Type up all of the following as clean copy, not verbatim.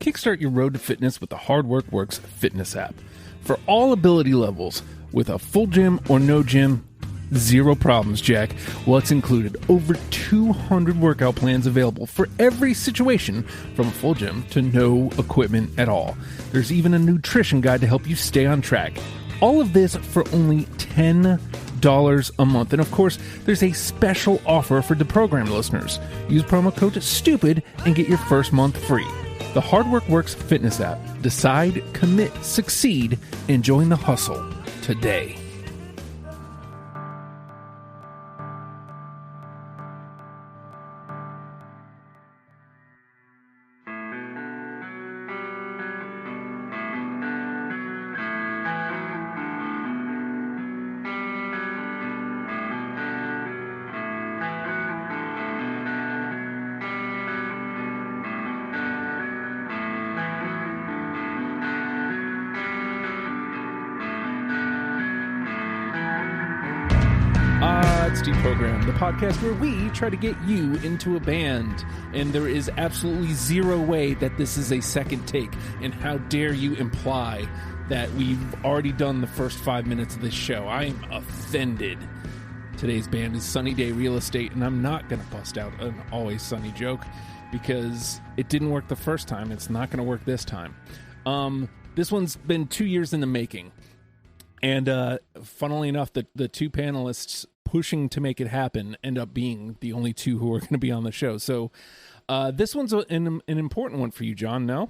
Kickstart your road to fitness with the Hard Work Works fitness app. For all ability levels, with a full gym or no gym, zero problems, Jack. Well, it's included over 200 workout plans available for every situation, from a full gym to no equipment at all. There's even a nutrition guide to help you stay on track. All of this for only $10 a month. And of course, there's a special offer for the program listeners. Use promo code STUPID and get your first month free. The Hard Work Works fitness app. Decide, commit, succeed, and join the hustle today. Program, the podcast where we try to get you into a band, and there is absolutely zero way that this is a second take, and how dare you imply that we've already done the first 5 minutes of this show. I am offended. Today's band is Sunny Day Real Estate, and I'm not going to bust out an Always Sunny joke because it didn't work the first time. It's not going to work this time. This one's been 2 years in the making, and funnily enough, the two panelists pushing to make it happen end up being the only two who are going to be on the show. So this one's an important one for you, John, no?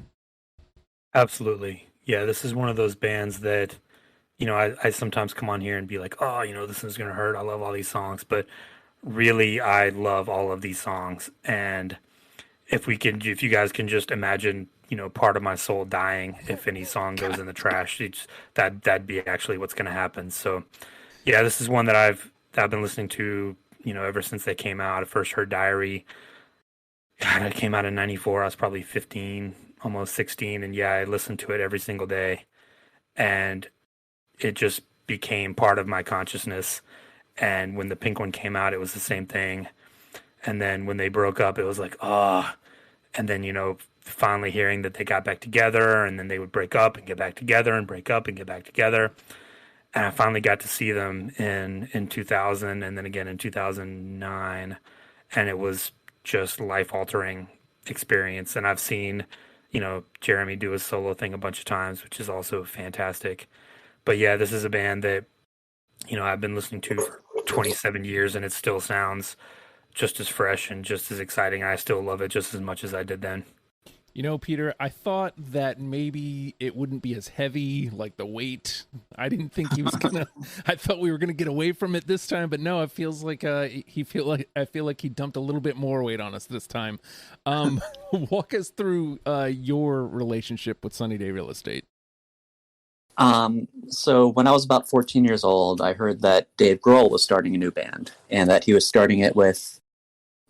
Absolutely. Yeah, this is one of those bands that, you know, I sometimes come on here and be like, oh, you know, this is going to hurt. I love all these songs. But really, I love all of these songs. And if you guys can just imagine, you know, part of my soul dying if any song goes in the trash, that'd be actually what's going to happen. So, yeah, this is one that I've been listening to, you know, ever since they came out. I first heard Diary. God, it came out in 94. I was probably 15, almost 16. And yeah, I listened to it every single day. And it just became part of my consciousness. And when the Pink one came out, it was the same thing. And then when they broke up, it was like, oh. And then, you know, finally hearing that they got back together, and then they would break up and get back together and break up and get back together. And I finally got to see them in 2000 and then again in 2009. And it was just life-altering experience. And I've seen, you know, Jeremy do his solo thing a bunch of times, which is also fantastic. But yeah, this is a band that, you know, I've been listening to for 27 years, and it still sounds just as fresh and just as exciting. I still love it just as much as I did then. You know, Peter, I thought that maybe it wouldn't be as heavy, like the weight. I didn't think he was gonna. I thought we were gonna get away from it this time, but no, it feels like I feel like he dumped a little bit more weight on us this time. Walk us through your relationship with Sunny Day Real Estate. So when I was about 14 years old, I heard that Dave Grohl was starting a new band, and that he was starting it with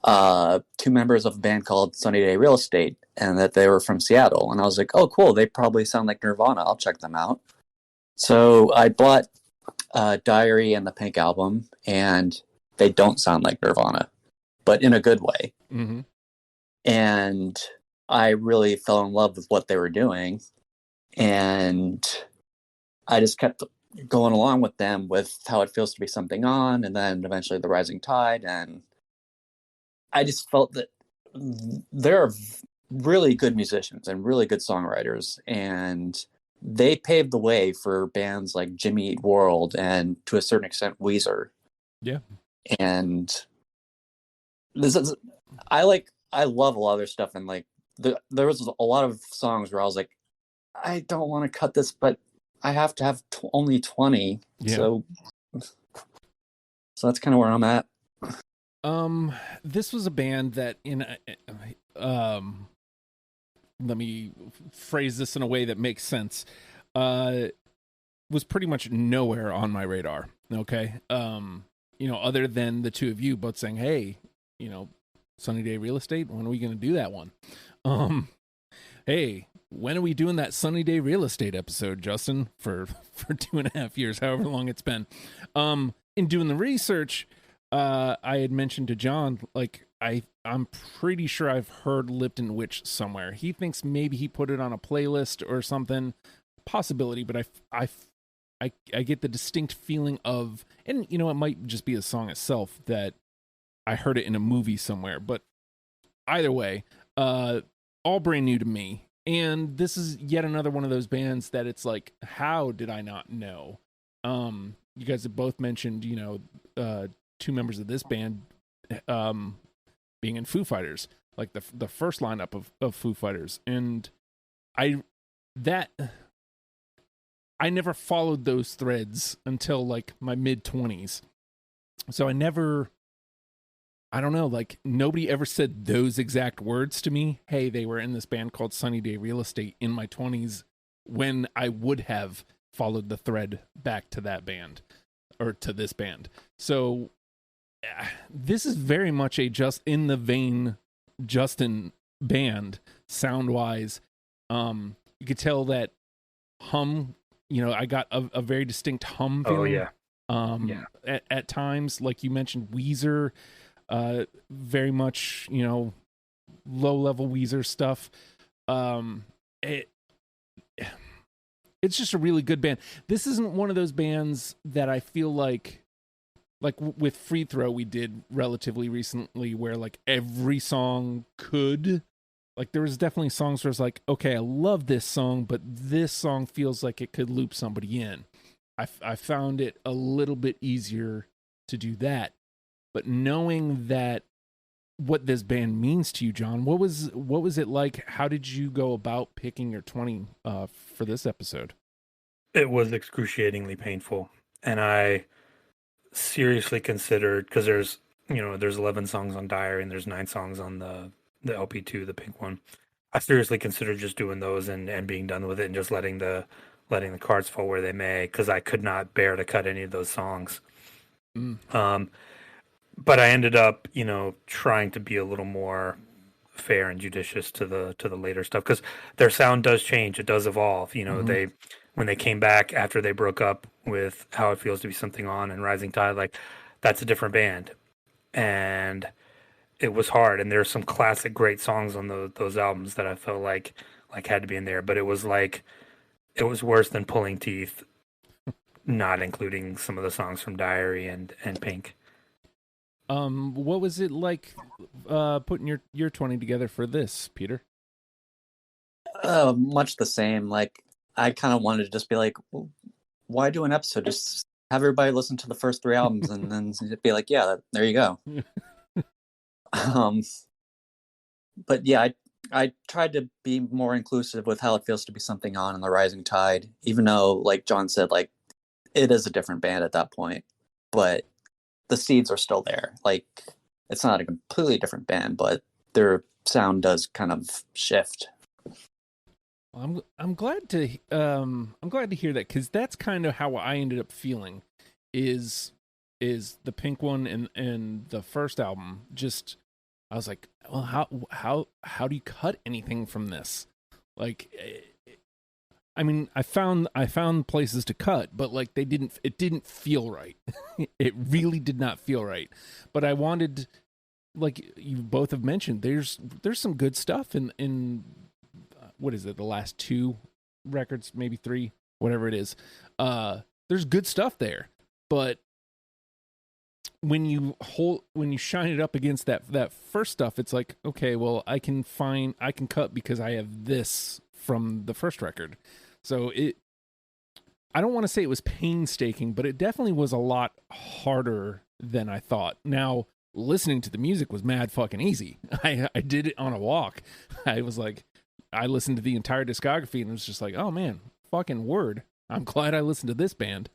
two members of a band called Sunny Day Real Estate, and that they were from Seattle. And I was like, oh, cool. They probably sound like Nirvana. I'll check them out. So I bought Diary and the Pink album, and they don't sound like Nirvana, but in a good way. Mm-hmm. And I really fell in love with what they were doing. And I just kept going along with them with How It Feels to Be Something On, and then eventually The Rising Tide. And I just felt that they're really good musicians and really good songwriters, and they paved the way for bands like Jimmy Eat World and, to a certain extent, Weezer. Yeah. And this is, I love a lot of their stuff, and like there was a lot of songs where I was like, I don't want to cut this, but I have to have only 20. Yeah. So that's kind of where I'm at. This was a band that let me phrase this in a way that makes sense. Was pretty much nowhere on my radar. Okay. You know, other than the two of you both saying, hey, you know, Sunny Day Real Estate, when are we going to do that one? Hey, when are we doing that Sunny Day Real Estate episode, Justin, for 2.5 years, however long it's been? In doing the research, I had mentioned to John, like, I'm pretty sure I've heard Lipton Witch somewhere. He thinks maybe he put it on a playlist or something, possibility, but I get the distinct feeling of, and you know, it might just be a song itself that I heard it in a movie somewhere, but either way, all brand new to me. And this is yet another one of those bands that it's like, how did I not know? You guys have both mentioned, you know, two members of this band being in Foo Fighters, like the first lineup of Foo Fighters. And I never followed those threads until like my mid-20s. So I don't know, like nobody ever said those exact words to me. Hey, they were in this band called Sunny Day Real Estate in my 20s, when I would have followed the thread back to that band or to this band. So this is very much a just in the vein Justin band sound wise. You could tell that hum, you know, I got a very distinct hum feeling. Oh yeah. At times, like you mentioned, Weezer, very much, you know, low level Weezer stuff. It's just a really good band. This isn't one of those bands that I feel like with Free Throw we did relatively recently, where like every song could, like there was definitely songs where it's like, okay, I love this song, but this song feels like it could loop somebody in. I found it a little bit easier to do that. But knowing that, what this band means to you, John, what was it like? How did you go about picking your 20 for this episode? It was excruciatingly painful, and I seriously considered, because there's 11 songs on Diary and there's 9 songs on the LP2, the pink one. I seriously considered just doing those and being done with it and just letting the cards fall where they may, because I could not bear to cut any of those songs. But I ended up, you know, trying to be a little more fair and judicious to the later stuff, because their sound does change, it does evolve. You know, when they came back after they broke up with How It Feels to Be Something On and Rising Tide, like that's a different band, and it was hard. And there's some classic great songs on those albums that I felt like had to be in there, but it was like, it was worse than pulling teeth, not including some of the songs from Diary and Pink. What was it like putting your 20 together for this, Peter? Much the same. Like, I kind of wanted to just be like, well, why do an episode? Just have everybody listen to the first 3 albums and then be like, yeah, there you go. But yeah, I tried to be more inclusive with How It Feels to Be Something On and The Rising Tide, even though, like John said, like it is a different band at that point, but the seeds are still there. Like, it's not a completely different band, but their sound does kind of shift. I'm glad to hear that, because that's kind of how I ended up feeling. Is the Pink one and the first album, just I was like, well, how do you cut anything from this? Like, I mean, I found places to cut, but like it didn't feel right. It really did not feel right. But I wanted, like you both have mentioned, there's some good stuff in what is it, the last 2 records, maybe 3, whatever it is. There's good stuff there, but when you shine it up against that first stuff, it's like, okay, well, I can cut because I have this from the first record. So I don't want to say it was painstaking, but it definitely was a lot harder than I thought. Now, listening to the music was mad fucking easy. I did it on a walk. I was like, I listened to the entire discography and it was just like, oh man, fucking word. I'm glad I listened to this band.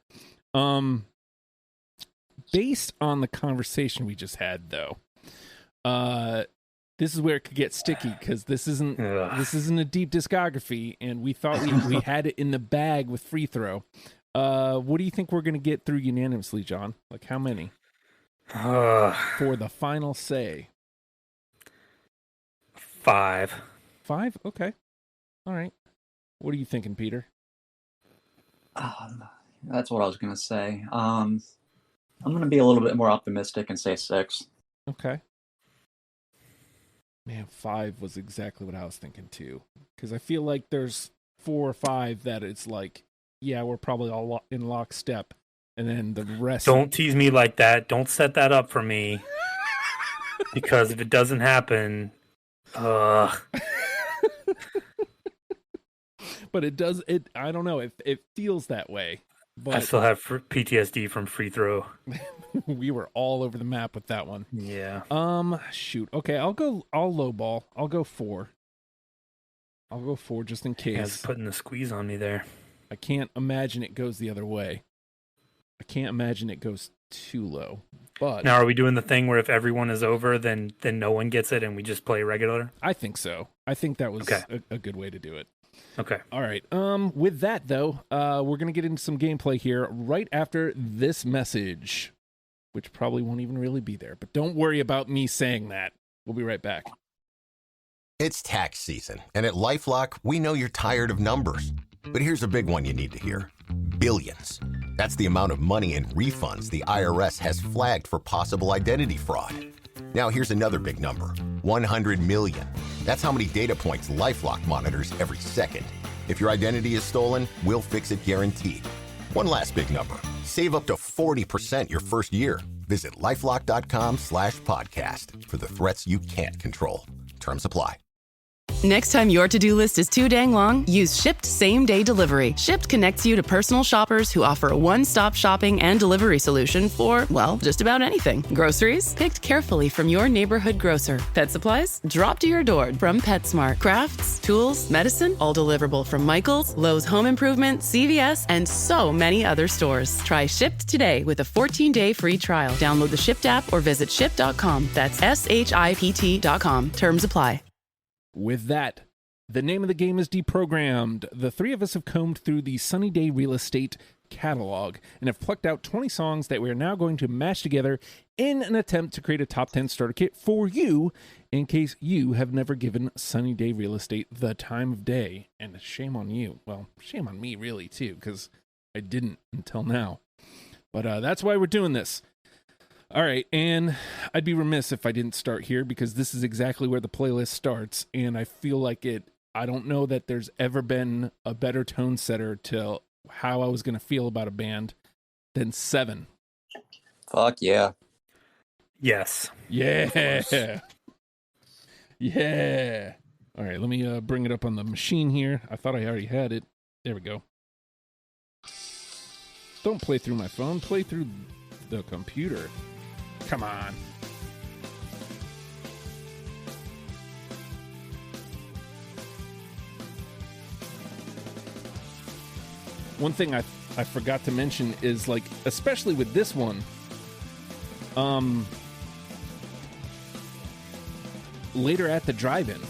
Based on the conversation we just had, though, this is where it could get sticky, because this isn't a deep discography, and we thought we had it in the bag with Free Throw. What do you think we're going to get through unanimously, John? Like, how many for the final say? 5. 5? Okay. All right. What are you thinking, Peter? That's what I was going to say. I'm going to be a little bit more optimistic and say 6. Okay. Man, 5 was exactly what I was thinking too. Because I feel like there's 4 or 5 that it's like, yeah, we're probably all in lockstep. And then the rest... Don't tease me like that. Don't set that up for me. Because if it doesn't happen... But it does... I don't know. It feels that way. But I still have PTSD from free throw. we were all over the map with that one. Yeah. Shoot. Okay, I'll lowball. I'll go 4. I'll go 4 just in case. It's putting the squeeze on me there. I can't imagine it goes the other way. I can't imagine it goes too low. But now, are we doing the thing where if everyone is over, then no one gets it and we just play regular? I think so. I think that was okay. a good way to do it. Okay. All right. With that, though, we're going to get into some gameplay here right after this message, which probably won't even really be there. But don't worry about me saying that. We'll be right back. It's tax season, and at LifeLock, we know you're tired of numbers. But here's a big one you need to hear. Billions. That's the amount of money in refunds the IRS has flagged for possible identity fraud. Now here's another big number. 100 million. That's how many data points LifeLock monitors every second. If your identity is stolen, we'll fix it guaranteed. One last big number. Save up to 40% your first year. Visit LifeLock.com/podcast for the threats you can't control. Terms apply. Next time your to-do list is too dang long, use Shipt same-day delivery. Shipt connects you to personal shoppers who offer a one-stop shopping and delivery solution for, well, just about anything. Groceries? Picked carefully from your neighborhood grocer. Pet supplies? Dropped to your door from PetSmart. Crafts? Tools? Medicine? All deliverable from Michael's, Lowe's Home Improvement, CVS, and so many other stores. Try Shipt today with a 14-day free trial. Download the Shipt app or visit Shipt.com. That's SHIPT.com. Terms apply. With that, the name of the game is Deprogrammed. The three of us have combed through the Sunny Day Real Estate catalog and have plucked out 20 songs that we are now going to mash together in an attempt to create a top 10 starter kit for you in case you have never given Sunny Day Real Estate the time of day. And shame on you. Well, shame on me really too, because I didn't until now. But that's why we're doing this. All right, and I'd be remiss if I didn't start here because this is exactly where the playlist starts, and I feel like I don't know that there's ever been a better tone setter to how I was going to feel about a band than 7. Fuck yeah. Yes. Yeah. Yeah. All right, let me bring it up on the machine here. I thought I already had it. There we go. Don't play through my phone, play through the computer. Come on. One thing I forgot to mention is, like, especially with this one, later at the drive-in.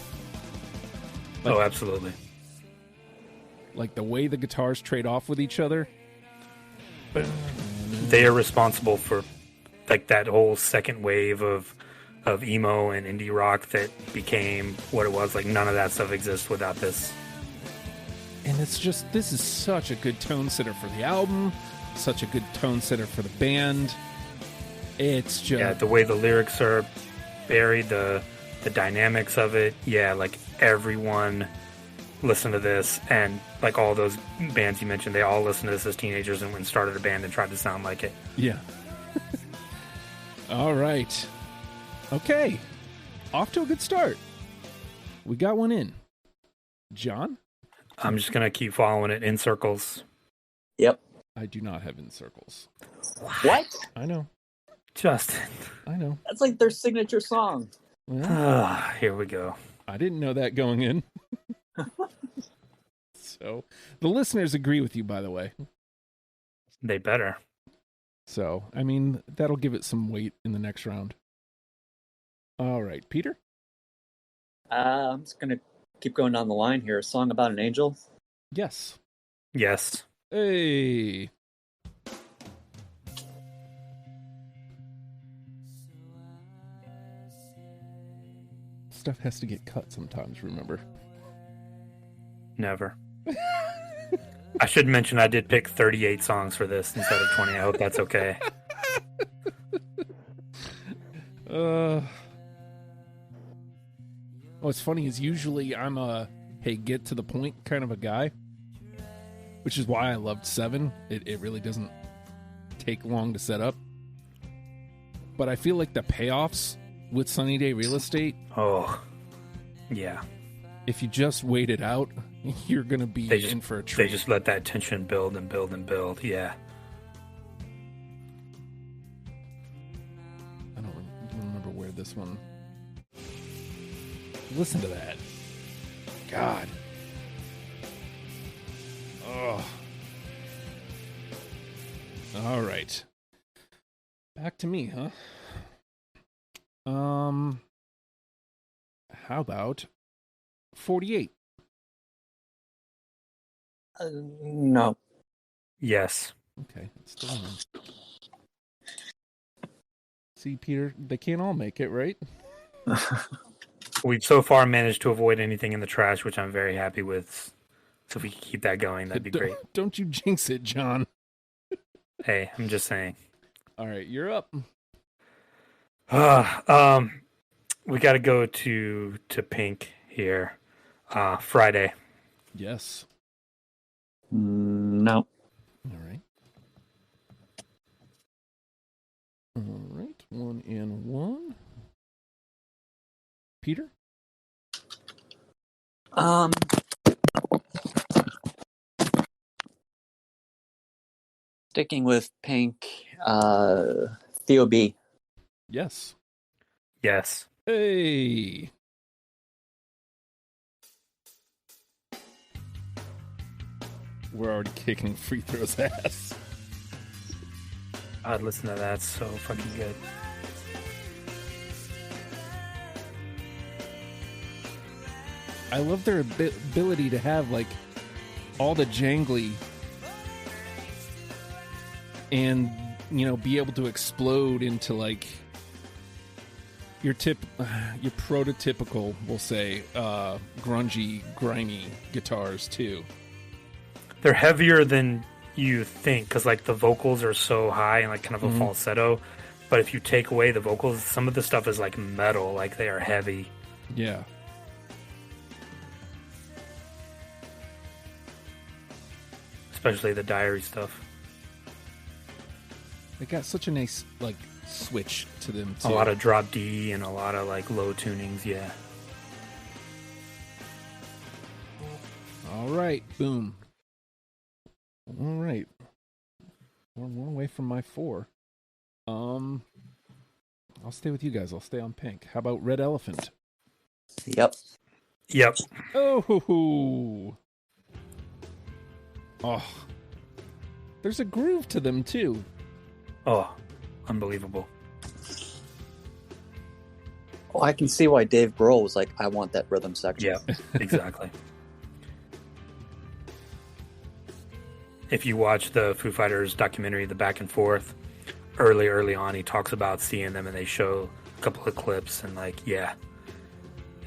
Like, oh, absolutely. Like the way the guitars trade off with each other. But they are responsible for like that whole second wave of emo and indie rock that became what it was. Like none of that stuff exists without this. And it's just, this is such a good tone setter for the album, such a good tone setter for the band. It's just... Yeah, the way the lyrics are buried, the dynamics of it. Yeah, like everyone listened to this, and like all those bands you mentioned, they all listened to this as teenagers and started a band and tried to sound like it. Yeah. All right. Okay. Off to a good start. We got one in. John? I'm just going to keep following it in circles. Yep. I do not have in circles. What? I know. Justin. I know. That's like their signature song. Well, here we go. I didn't know that going in. So, the listeners agree with you, by the way. They better. So, I mean, that'll give it some weight in the next round. All right, Peter? I'm just going to keep going down the line here. A song about an angel? Yes. Yes. Hey. Stuff has to get cut sometimes, remember? Never. I should mention I did pick 38 songs for this instead of 20. I hope that's okay. What's funny is usually I'm a, hey, get to the point kind of a guy, which is why I loved 7. It really doesn't take long to set up. But I feel like the payoffs with Sunny Day Real Estate, Oh, yeah. if you just wait it out, you're going to be in for a treat. They just let that tension build and build and build. Yeah. I don't remember where this one... Listen to that. God. Oh. All right. Back to me, huh? How about 48? No. Yes. Okay, it's still on. See, Peter, they can't all make it, right? We've so far managed to avoid anything in the trash, which I'm very happy with. So if we can keep that going, that'd be great. Don't you jinx it, John. Hey, I'm just saying. All right, you're up. We got to go to Pink here. Friday. Yes. No. All right. All right, 1 and 1. Peter? Sticking with Pink, Theo B. Yes. Yes. Hey. We're already kicking free throws ass. I'd listen to that. So fucking good. I love their ability to have like all the jangly and, you know, be able to explode into like your prototypical, we'll say, grungy, grimy guitars too. They're heavier than you think because like the vocals are so high and like kind of a falsetto. But if you take away the vocals, some of the stuff is like metal, like they are heavy. Yeah. Especially the Diary stuff. They got such a nice like switch to them too. A lot of drop D and a lot of like low tunings, yeah. All right, boom. All right. We're one away from my 4. I'll stay with you guys. I'll stay on Pink. How about Red Elephant? Yep. Yep. Oh, there's a groove to them too. Oh, unbelievable. Oh, I can see why Dave Grohl was like, I want that rhythm section. Yeah, exactly. If you watch the Foo Fighters documentary, The Back and Forth, early on, he talks about seeing them and they show a couple of clips and like, yeah,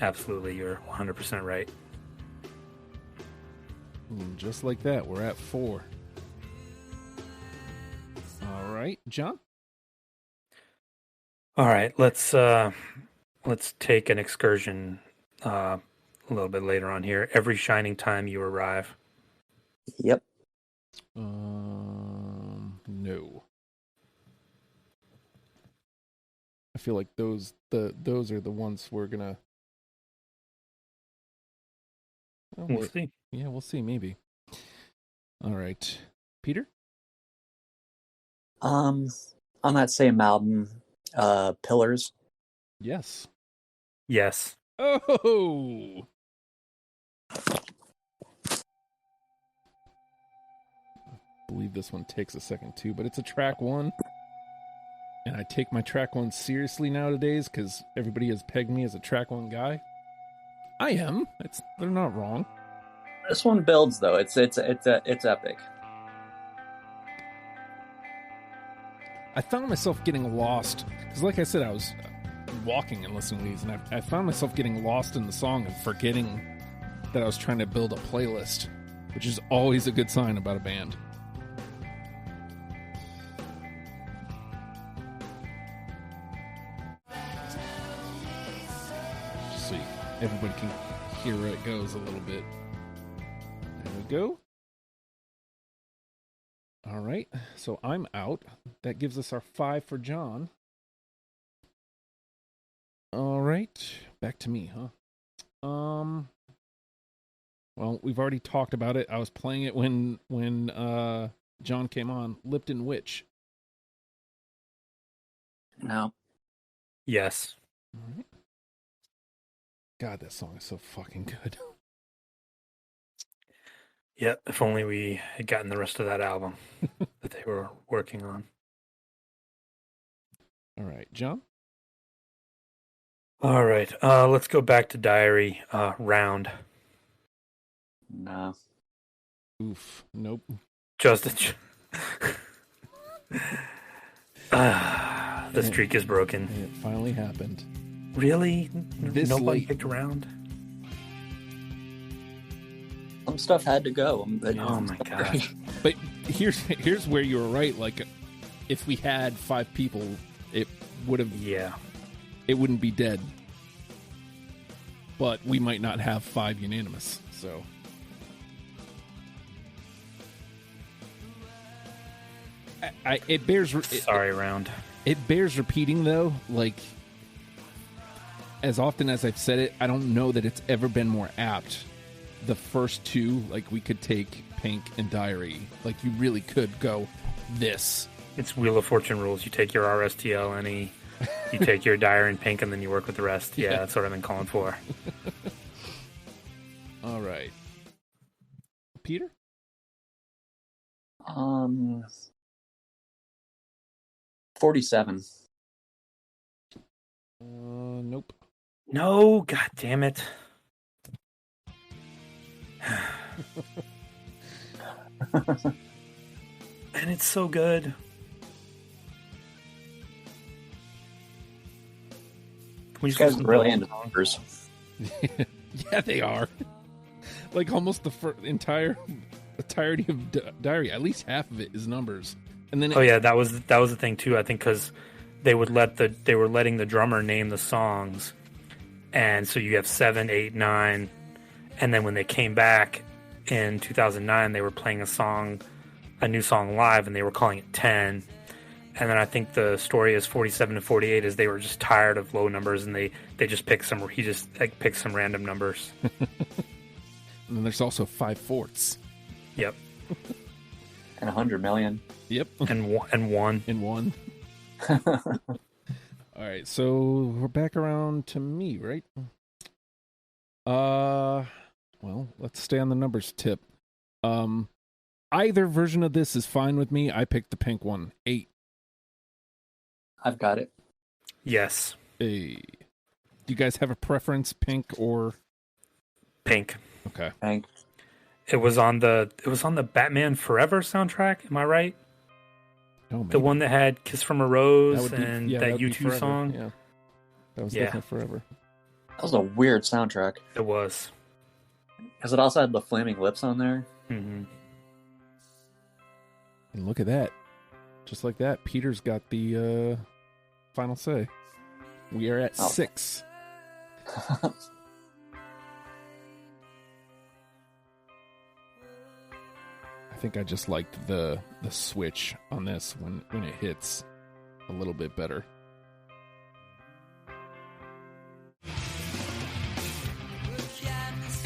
absolutely, you're 100% right. And just like that, we're at 4. All right, John? All right, let's take an excursion a little bit later on here. Every Shining Time You Arrive. Yep. No. I feel like those are the ones we're gonna. Oh, We'll see. Yeah, we'll see. Maybe. All right, Peter. On that same album, Pillars. Yes. Yes. Oh. I believe this one takes a second too, but it's a track 1. And I take my track 1 seriously nowadays because everybody has pegged me as a track 1 guy. I am. They're not wrong. This one builds though. It's epic. I found myself getting lost because, like I said, I was walking and listening to these, and I found myself getting lost in the song and forgetting that I was trying to build a playlist, which is always a good sign about a band. everybody can hear where it goes a little bit. There we go. All right, so I'm out. That gives us our 5 for John. All right, back to me, huh? Well, we've already talked about it. I was playing it when John came on. Lipton Witch. No. Yes. All right. God, that song is so fucking good. Yeah, if only we had gotten the rest of that album that they were working on. All right, John? All right, let's go back to Diary round. No. Oof. Nope. Justin. The streak is broken. It finally happened. Really? This Nobody late. picked Round? Some stuff had to go. But Oh my god. But here's where you were right. Like, if we had 5 people, it Yeah. wouldn't be dead. But we might not have 5 unanimous. So it bears. Sorry, Round. It bears repeating though. Like, as often as I've said it, I don't know that it's ever been more apt. The first 2, like, we could take Pink and Diary. Like, you really could go this. It's Wheel of Fortune rules. You take your RSTL, you take your Diary and Pink, and then you work with the rest. Yeah, that's what I've been calling for. All right. Peter? 47. Nope. No, god damn it. And it's so good. We These guys are really into numbers. Yeah, they are. Like, almost the entirety of Diary. At least half of it is numbers. And then Oh yeah, that was the thing too. I think because they were letting the drummer name the songs, and so you have 7, 8, 9, and then when they came back in 2009, they were playing a new song live, and they were calling it 10. And then I think the story is 47 to 48 is they were just tired of low numbers, and they just picked some. He just picked some random numbers. And then there's also 5 fourths. Yep. And 100 million. Yep. And one. In one. All right, so we're back around to me, right? Well, let's stay on the numbers tip. Either version of this is fine with me. I picked the pink one, 8. I've got it. Yes. Hey. Do you guys have a preference, pink or Pink. okay? Pink. It was on the Batman Forever soundtrack. Am I right? Oh, maybe. The one that had "Kiss from a Rose" That would be- and yeah, that would be U2 Forever. song. Yeah, that was Yeah. definitely Forever. That was a weird soundtrack. It was. Because it also had the Flaming Lips on there. Mm-hmm. And look at that, just like that, Peter's got the final say. We are at 6. I think I just liked the switch on this when it hits a little bit better.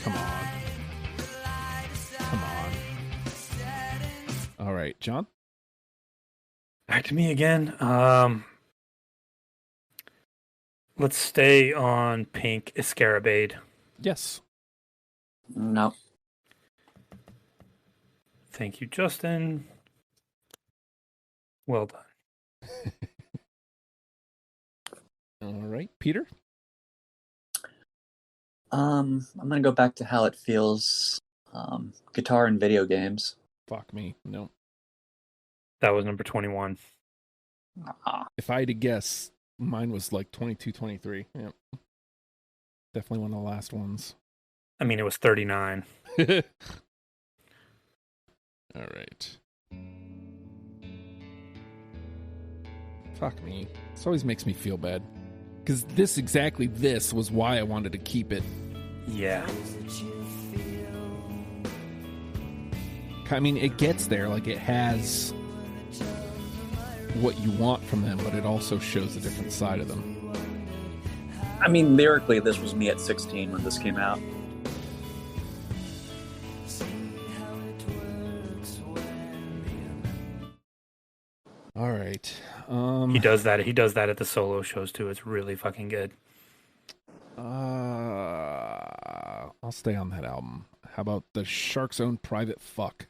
Come on. Come on. All right, John? Back to me again. Let's stay on Pink Escarabade. Yes. No. Thank you, Justin. Well done. All right, Peter? I'm going to go back to How It Feels. Guitar and video games. Fuck me. No. That was number 21. If I had to guess, mine was like 22, 23. Yep. Definitely one of the last ones. I mean, it was 39. All right. Fuck me. This always makes me feel bad. Because this was why I wanted to keep it Yeah. I mean, it gets there. Like, it has what you want from them, but it also shows a different side of them. I mean, lyrically, this was me at 16 when this came out. All right. He does that. He does that at the solo shows too. It's really fucking good. I'll stay on that album. How about the Shark's Own Private Fuck?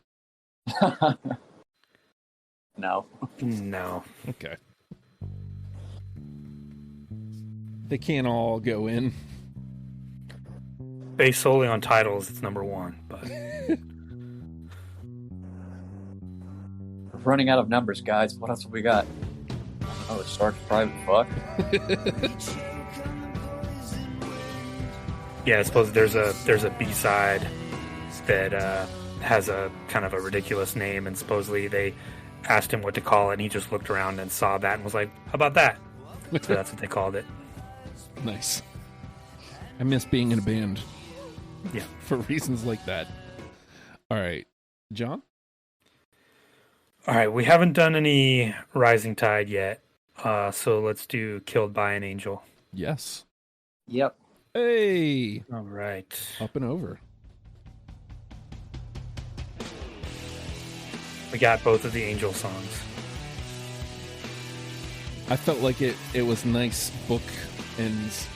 No. No. Okay. They can't all go in. Based solely on titles, it's number one. But We're running out of numbers, guys. What else have we got? Oh, it starts private fuck. yeah, I suppose there's a B-side that has a kind of a ridiculous name, and supposedly they asked him what to call it, and he just looked around and saw that and was like, "How about that?" So that's what they called it. Nice. I miss being in a band. Yeah. For reasons like that. All right. John? All right, we haven't done any Rising Tide yet, so let's do Killed by an Angel. Yes. Yep. Hey! All right. Up and over. We got both of the Angel songs. I felt like it was nice book ends.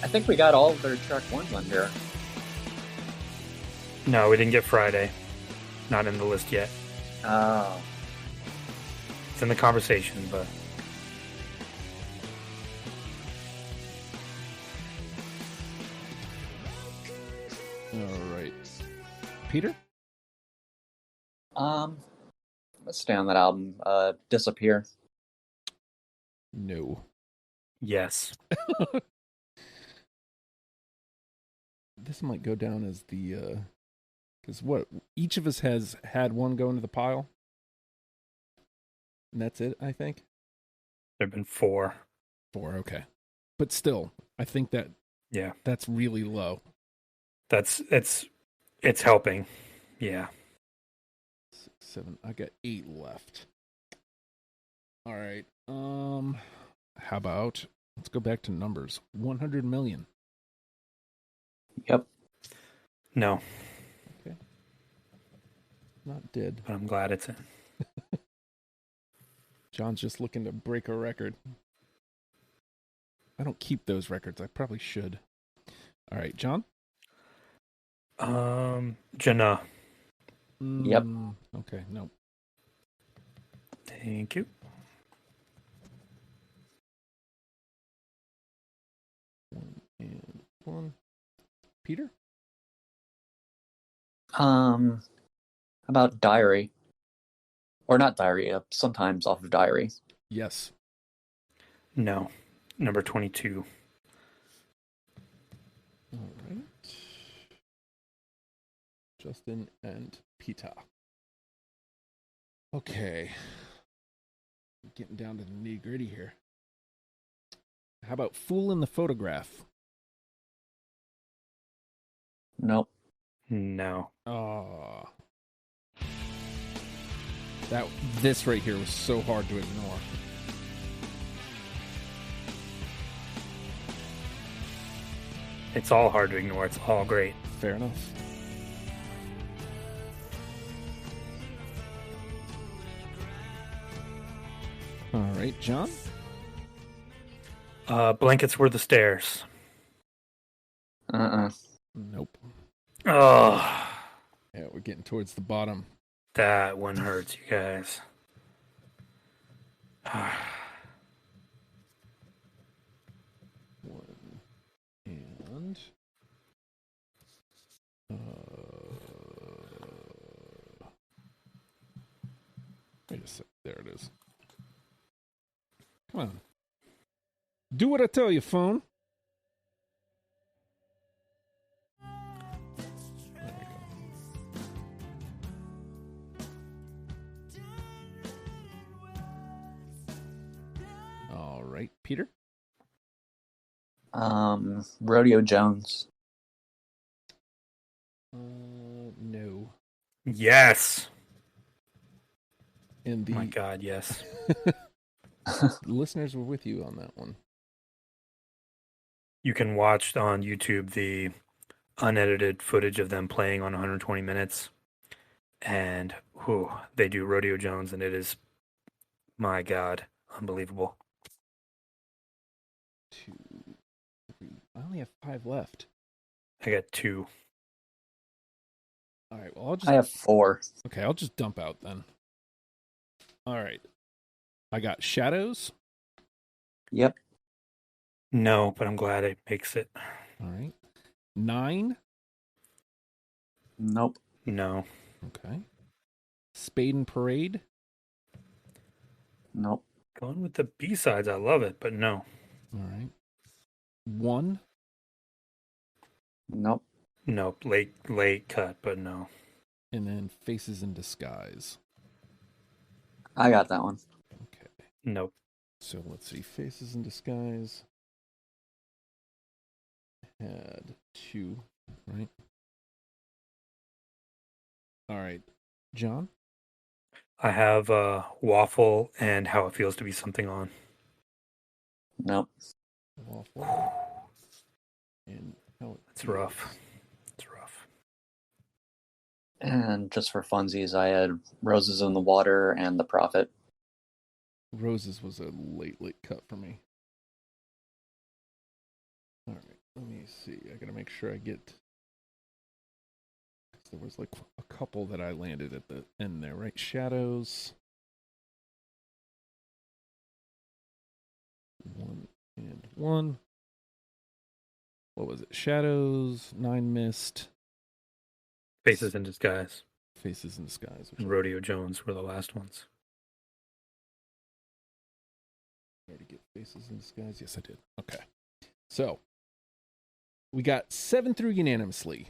I think we got all of their track ones on here. No, we didn't get Friday. Not in the list yet. Oh. It's in the conversation, but... All right. Peter? Let's stay on that album. Disappear. No. Yes. This might go down as the... Because what? Each of us has had one go into the pile. And that's it, I think? There have been 4. 4, okay. But still, I think Yeah. that's really low. It's helping. Yeah. 6, 7. I got 8 left. All right. How about, let's go back to numbers. 100 million. Yep. No, Not dead. but I'm glad it's in. John's just looking to break a record. I don't keep those records. I probably should. All right, John? Jannah. Yep. Okay, no. Thank you. 1 and 1. Peter? About Diary. Or not Diary, sometimes off of Diary. Yes. No. Number 22. All right. Justin and Peter. Okay. Getting down to the nitty-gritty here. How about Fool in the Photograph? Nope. No. Oh. This right here was so hard to ignore. It's all hard to ignore. It's all great. Fair enough. All right, John? Blankets Were the Stairs. Nope. Oh, Yeah, we're getting towards the bottom. that one hurts, you guys. One and wait a sec. There it is. Come on. Do what I tell you, phone. There we go. All right, Peter. Rodeo Jones. No. Yes. And Oh my God, yes. the listeners were with you on that one. You can watch on YouTube the unedited footage of them playing on 120 minutes. And they do Rodeo Jones, and it is, my God, unbelievable. 2, 3. I only have 5 left. I got 2. All right. Well, I have 4. Okay, I'll just dump out then. All right. I got Shadows. Yep. No, but I'm glad it makes it. All right. 9. Nope. No. Okay. Spade and Parade. Nope. Going with the B-sides, I love it, but no. All right. 1. Nope. Nope. Late cut, but no. And then Faces in Disguise. I got that one. Okay. Nope. So let's see. Faces in Disguise had 2, right? All right. John? I have Waffle and How It Feels to Be Something On. Nope. Waffle. And how it It's rough. It's rough. And just for funsies, I had Roses in the Water and The Prophet. Roses was a late cut for me. All right, let me see. I gotta make sure I get. There was like a couple that I landed at the end there, right? Shadows. 1 and 1. What was it? Shadows, 9 missed. Faces in Disguise. Faces in Disguise. And Rodeo Jones were the last ones. Did I get Faces in Disguise? Yes, I did. Okay. So, we got 7 through unanimously.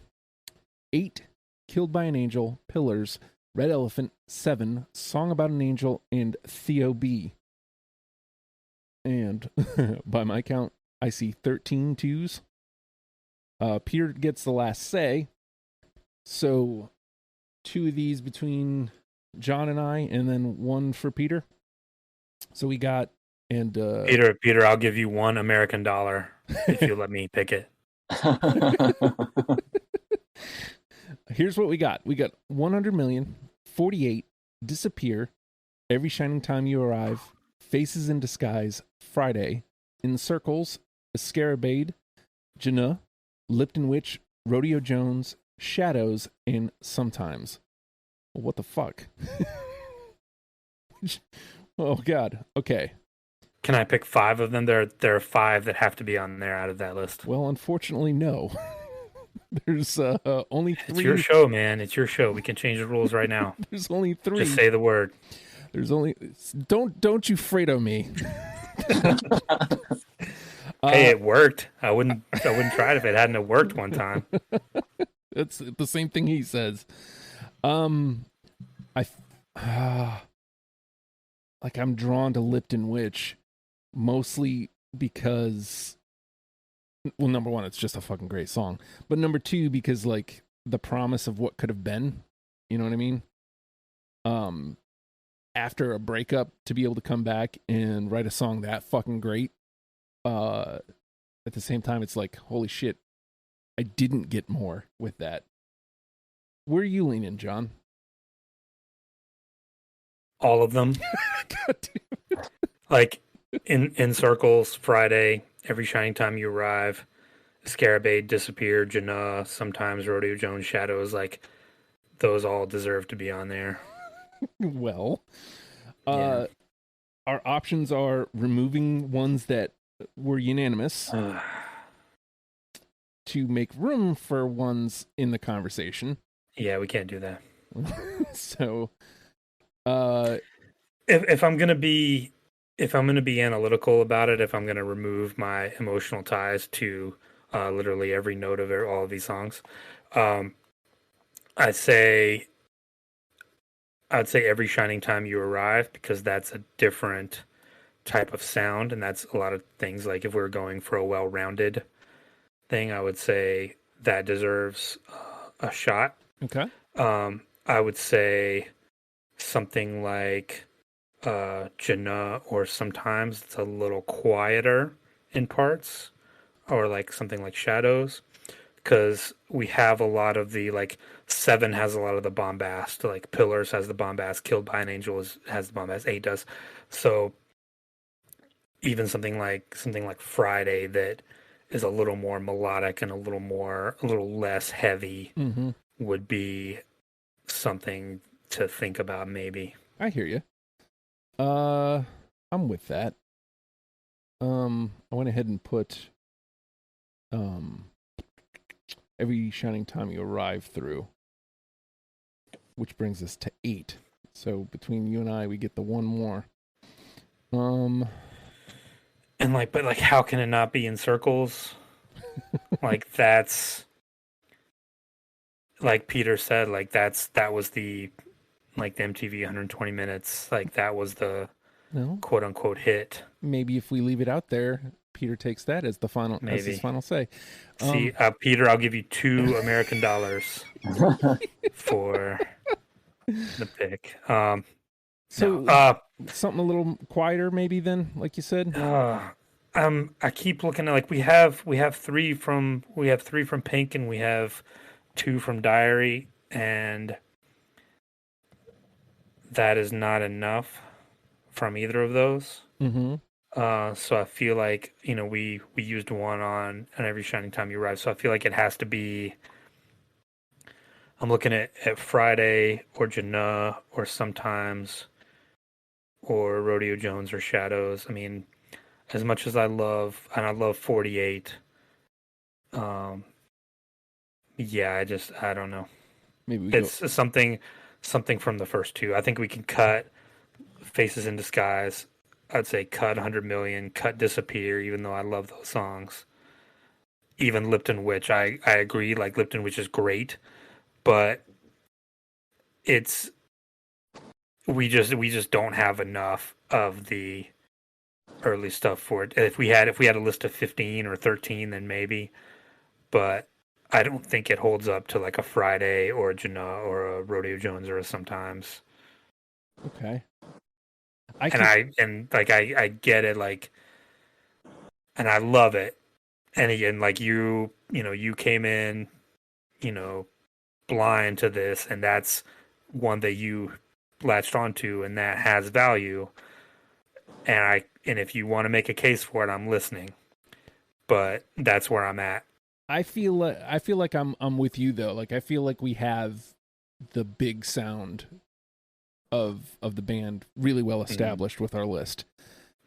8, Killed by an Angel, Pillars, Red Elephant, 7, Song About an Angel, and Theo B. And, by my count, I see 13 twos. Peter gets the last say. So, 2 of these between John and I, and then 1 for Peter. So we got, and Peter, I'll give you $1 American if you let me pick it. Here's what we got. We got 100 million, 48, Disappear, Every Shining Time You Arrive, Faces in Disguise, Friday, In Circles, Escarabade, Jana, Lipton Witch, Rodeo Jones, Shadows, and Sometimes. Well, what the fuck? Oh, God. Okay. Can I pick 5 of them? There are 5 that have to be on there out of that list. Well, unfortunately, no. There's only 3. It's your show, man. It's your show. We can change the rules right now. There's only 3. Just say the word. There's only... Don't you Fredo me. Hey, it worked. I wouldn't try it if it hadn't worked one time. It's the same thing he says. Like I'm drawn to Lipton Witch, mostly because, well, number 1, it's just a fucking great song, but number 2, because like the promise of what could have been, you know what I mean? After a breakup, to be able to come back and write a song that fucking great, at the same time, it's like, holy shit, I didn't get more with that. Where are you leaning, John? All of them. God damn it. Like in Circles, Friday, Every Shining Time You Arrive, Escarabade, Disappear, Jana, Sometimes, Rodeo Jones, Shadows, like those all deserve to be on there. Well, Yeah. our options are removing ones that were unanimous to make room for ones in the conversation. Yeah, we can't do that. So, if I'm gonna be analytical about it, if I'm gonna remove my emotional ties to literally every note of all of these songs, I'd say Every Shining Time You Arrive, because that's a different type of sound, and that's a lot of things. Like if we're going for a well-rounded thing, I would say that deserves a shot. Okay. I would say something like Jannah, or sometimes it's a little quieter in parts, or like something like Shadows, because we have a lot of the, like, 7 has a lot of the bombast, like Pillars has the bombast, Killed by an Angel has the bombast, 8 does. So even something like Friday that is a little more melodic and a little less heavy would be something to think about, maybe. I hear you. I'm with that. I went ahead and put Every Shining Time You Arrive through, which brings us to 8. So between you and I, we get the one more. And but how can it not be In Circles? Like, that's, like Peter said, like that was the MTV 120 minutes. Like, that was the quote unquote hit. Maybe if we leave it out there, Peter takes that as as his final say. See, Peter, I'll give you $2 American dollars for the pick. So something a little quieter, maybe, then, like you said. I keep looking at, we have 3 from Pink, and we have 2 from Diary, and that is not enough from either of those. Mm-hmm. So I feel like, we used one on Every Shining Time You Arrive, so I feel like it has to be. I'm looking at Friday or Jannah or Sometimes or Rodeo Jones or Shadows. I mean, as much as I love 48, I don't know. Maybe it's something from the first 2. I think we can cut Faces in Disguise. I'd say cut 100 Million, cut Disappear, even though I love those songs. Even Lipton Witch, I agree, like Lipton Witch is great, but we just don't have enough of the early stuff for it. If we had a list of 15 or 13, then maybe, but I don't think it holds up to like a Friday or a Jannah or a Rodeo Jones or a Sometimes. Okay. I get it, like, and I love it. And again, like you came in, blind to this, and that's one that you latched onto, and that has value. And if you want to make a case for it, I'm listening. But that's where I'm at. I feel like I'm with you, though. Like, I feel like we have the big sound of the band really well established with our list.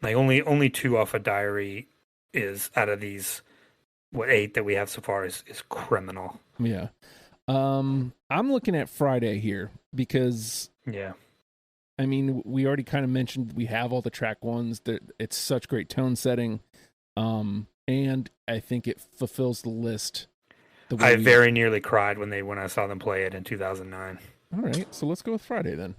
Like, only 2 off of Diary is, out of these 8 that we have so far, is criminal. Yeah. I'm looking at Friday here because, I mean, we already kind of mentioned we have all the track ones. It's such great tone setting, and I think it fulfills the list. I very nearly cried when I saw them play it in 2009. All right, so let's go with Friday then.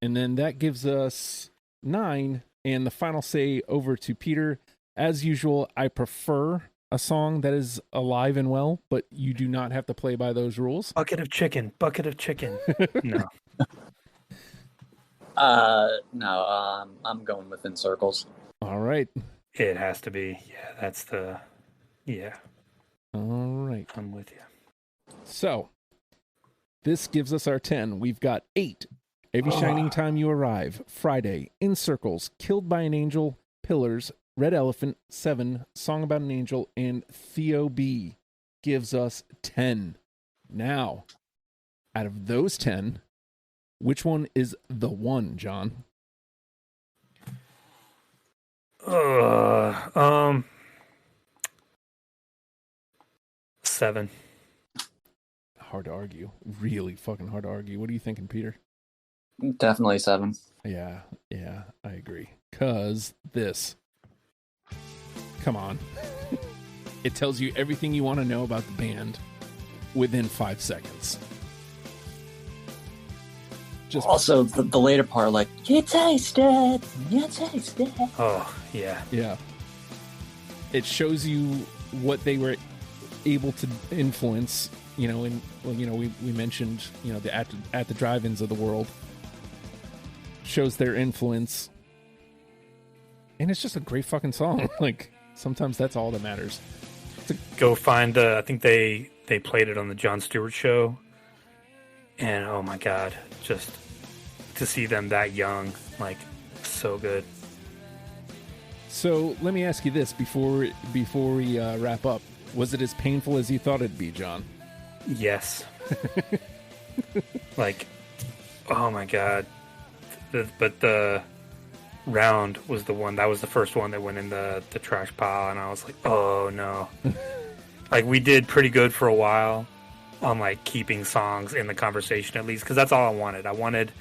And then that gives us 9, and the final say over to Peter. As usual, I prefer a song that is alive and well, but you do not have to play by those rules. Bucket of chicken. No. No, I'm going with In Circles. All right. It has to be. Yeah, that's the... Yeah. All right. I'm with you. So, this gives us our 10. We've got 8. Every Shining Time You Arrive, Friday, In Circles, Killed by an Angel, Pillars, Red Elephant, 7, Song About an Angel, and Theo B gives us 10. Now, out of those 10, which one is the one, John? 7. Hard to argue. Really fucking hard to argue. What are you thinking, Peter? Definitely 7. Yeah, I agree. 'Cause this. Come on. It tells you everything you want to know about the band within 5 seconds. just Also, the later part, like, you taste it. Oh, yeah. Yeah. It shows you what they were able to influence, you know, we mentioned, you know, the at the drive-ins of the world. Shows their influence. And it's just a great fucking song. Like, sometimes that's all that matters. Go find I think they played it on the Jon Stewart show. And oh my God, just to see them that young, like, so good. So let me ask you this before we wrap up. Was it as painful as you thought it'd be, John? Yes. Like, oh my God. But the Round was the one, that was the first one that went in the trash pile, and I was like, oh no. Like, we did pretty good for a while on, like, keeping songs in the conversation, at least, because that's all I wanted. I wanted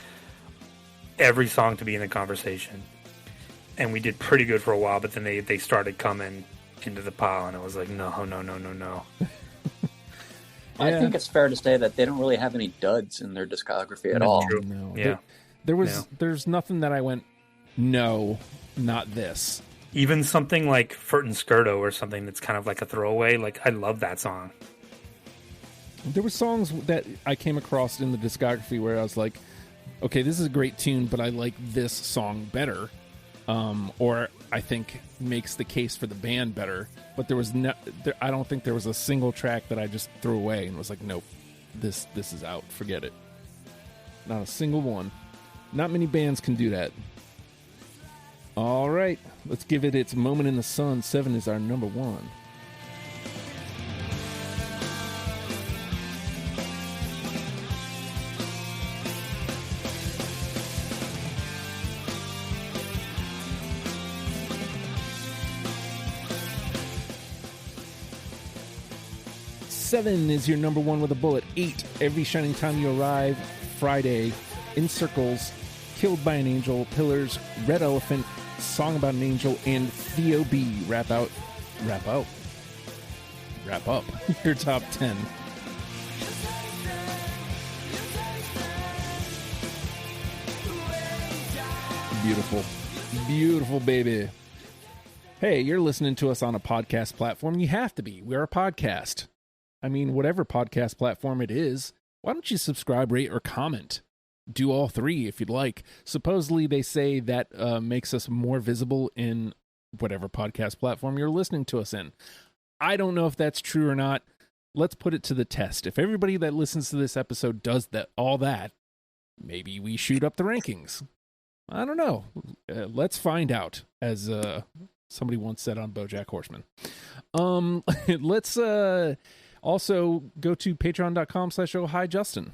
every song to be in the conversation. And we did pretty good for a while, but then they started coming into the pile, and it was like, no. I think it's fair to say that they don't really have any duds in their discography at all. True. No. Yeah. There's nothing that I went, no, not this. Even something like Furt and Skirto or something that's kind of like a throwaway, like, I love that song. There were songs that I came across in the discography where I was like, okay, this is a great tune, but I like this song better. Or I think makes the case for the band better. But there was I don't think there was a single track that I just threw away and was like, nope, this is out. Forget it. Not a single one. Not many bands can do that. All right, let's give it its moment in the sun. 7 is our number 1. Seven is your number 1 with a bullet. 8, Every Shining Time You Arrive, Friday, In Circles, Killed by an Angel, Pillars, Red Elephant, Song About an Angel, and Theo B. Wrap up your top 10. Beautiful baby. Hey, you're listening to us on a podcast platform. You have to be. We're a podcast. I mean, whatever podcast platform it is, why don't you subscribe, rate, or comment? Do all 3 if you'd like. Supposedly, they say that makes us more visible in whatever podcast platform you're listening to us in. I don't know if that's true or not. Let's put it to the test. If everybody that listens to this episode does all that, maybe we shoot up the rankings. I don't know. Let's find out, as somebody once said on BoJack Horseman. Let's also go to patreon.com/ohijustin.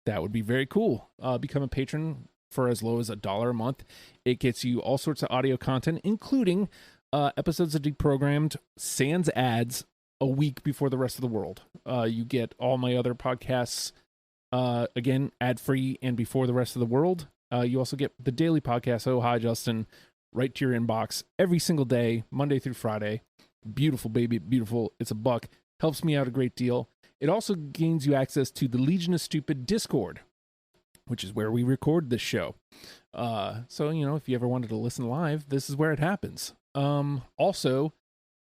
That would be very cool. Become a patron for as low as $1 a month. It gets you all sorts of audio content, including episodes of Deprogrammed, sans ads, a week before the rest of the world. You get all my other podcasts, again, ad-free and before the rest of the world. You also get the daily podcast, Oh Hi Justin, right to your inbox every single day, Monday through Friday. Beautiful, baby, beautiful. It's $1. Helps me out a great deal. It also gains you access to the Legion of Stupid Discord, which is where we record this show. So, you know, if you ever wanted to listen live, this is where it happens. Also,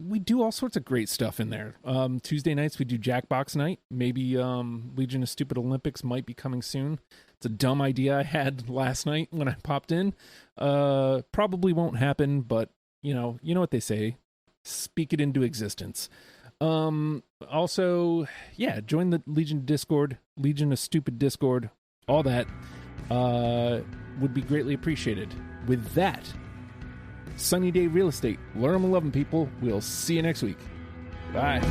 we do all sorts of great stuff in there. Tuesday nights, we do Jackbox night. Maybe Legion of Stupid Olympics might be coming soon. It's a dumb idea I had last night when I popped in. Probably won't happen, but, you know what they say. Speak it into existence. Also, yeah, join the Legion Discord, Legion of Stupid Discord, all that, would be greatly appreciated. With that, Sunny Day Real Estate, learn them and love them, people. We'll see you next week. Bye.